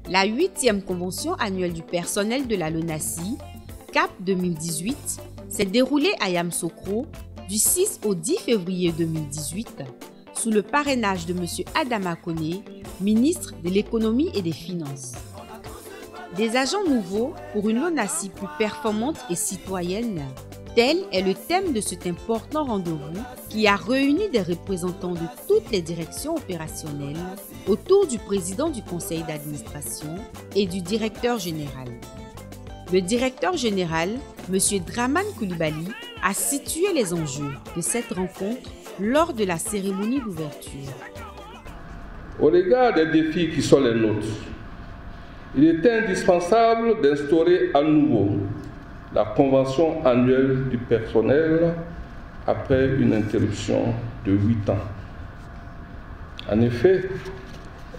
La 8e convention annuelle du personnel de la LONASI, CAP 2018, s'est déroulée à Yamoussoukro du 6 au 10 février 2018 sous le parrainage de M. Adama Kone, ministre de l'économie et des finances. Des agents nouveaux pour une LONASI plus performante et citoyenne, tel est le thème de cet important rendez-vous qui a réuni des représentants de toutes les directions opérationnelles autour du président du conseil d'administration et du directeur général. Le directeur général, M. Draman Coulibaly, a situé les enjeux de cette rencontre lors de la cérémonie d'ouverture. Au regard des défis qui sont les nôtres, il est indispensable d'instaurer à nouveau la convention annuelle du personnel après une interruption de 8 ans. En effet,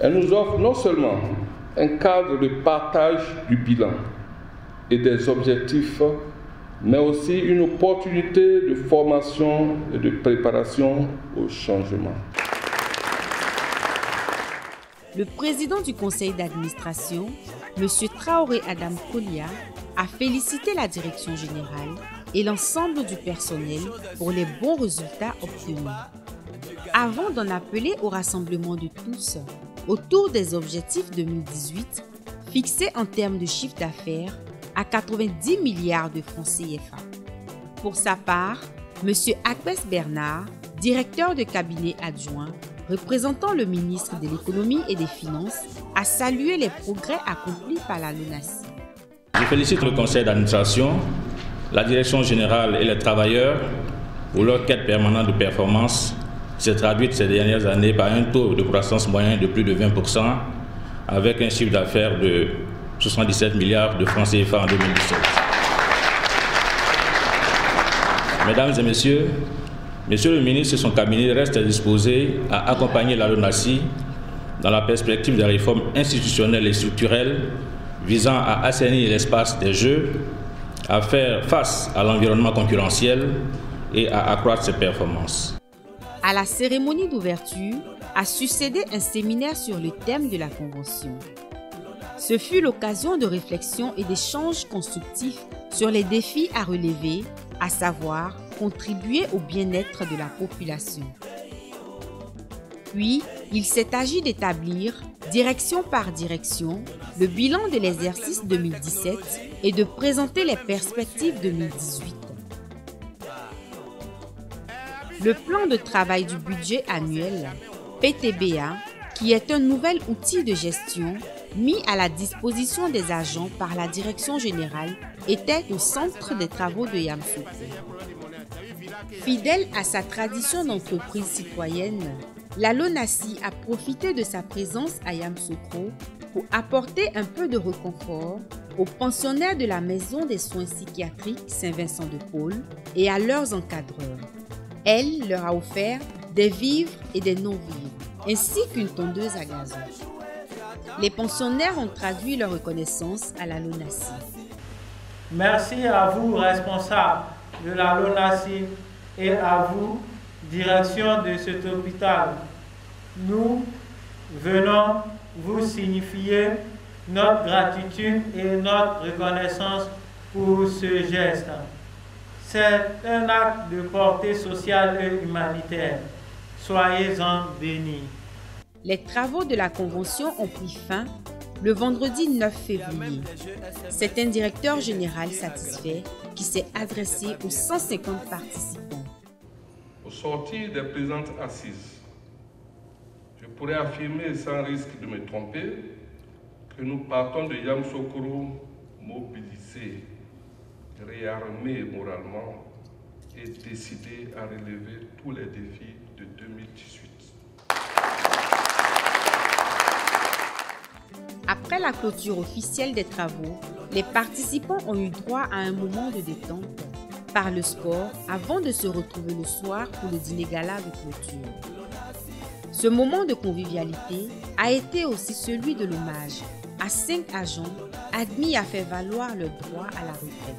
elle nous offre non seulement un cadre de partage du bilan et des objectifs, mais aussi une opportunité de formation et de préparation au changement. Le président du conseil d'administration, M. Traoré Adam Kolia, a félicité la direction générale et l'ensemble du personnel pour les bons résultats obtenus. Avant d'en appeler au rassemblement de tous autour des objectifs 2018 fixés en termes de chiffre d'affaires à 90 milliards de francs CFA. Pour sa part, M. Akbes Bernard, directeur de cabinet adjoint, représentant le ministre de l'économie et des finances, a salué les progrès accomplis par la LONASI. Je félicite le conseil d'administration, la direction générale et les travailleurs pour leur quête permanente de performance qui s'est traduite ces dernières années par un taux de croissance moyen de plus de 20% avec un chiffre d'affaires de 77 milliards de francs CFA en 2017. Mesdames et messieurs, Monsieur le ministre et son cabinet restent disposés à accompagner la LONASI dans la perspective des réformes institutionnelles et structurelles visant à assainir l'espace des jeux, à faire face à l'environnement concurrentiel et à accroître ses performances. À la cérémonie d'ouverture a succédé un séminaire sur le thème de la Convention. Ce fut l'occasion de réflexion et d'échanges constructifs sur les défis à relever, à savoir contribuer au bien-être de la population. Puis, il s'est agi d'établir, direction par direction, le bilan de l'exercice 2017 et de présenter les perspectives 2018. Le plan de travail du budget annuel, PTBA, qui est un nouvel outil de gestion mis à la disposition des agents par la direction générale, était au centre des travaux de Yamoussoukro. Fidèle à sa tradition d'entreprise citoyenne, la LONASI a profité de sa présence à Yamoussoukro pour apporter un peu de réconfort aux pensionnaires de la maison des soins psychiatriques Saint-Vincent-de-Paul et à leurs encadreurs. Elle leur a offert des vivres et des non-vivres, ainsi qu'une tondeuse à gazon. Les pensionnaires ont traduit leur reconnaissance à la LONASI. Merci à vous, responsables de la LONASI, et à vous, direction de cet hôpital. Nous venons vous signifier notre gratitude et notre reconnaissance pour ce geste. C'est un acte de portée sociale et humanitaire. Soyez-en bénis. Les travaux de la Convention ont pris fin le vendredi 9 février. C'est un directeur général satisfait qui s'est adressé aux 150 participants. Au sortir des présentes assises, je pourrais affirmer sans risque de me tromper que nous partons de Yamoussoukro mobilisés, réarmés moralement et décidés à relever tous les défis de 2018. Après la clôture officielle des travaux, les participants ont eu droit à un moment de détente par le sport avant de se retrouver le soir pour le dîner gala de clôture. Ce moment de convivialité a été aussi celui de l'hommage à 5 agents admis à faire valoir leur droit à la retraite.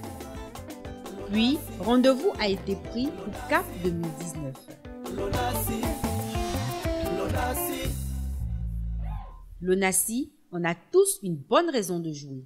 Puis, rendez-vous a été pris pour CAP 2019. LONASI, On a tous une bonne raison de jouer.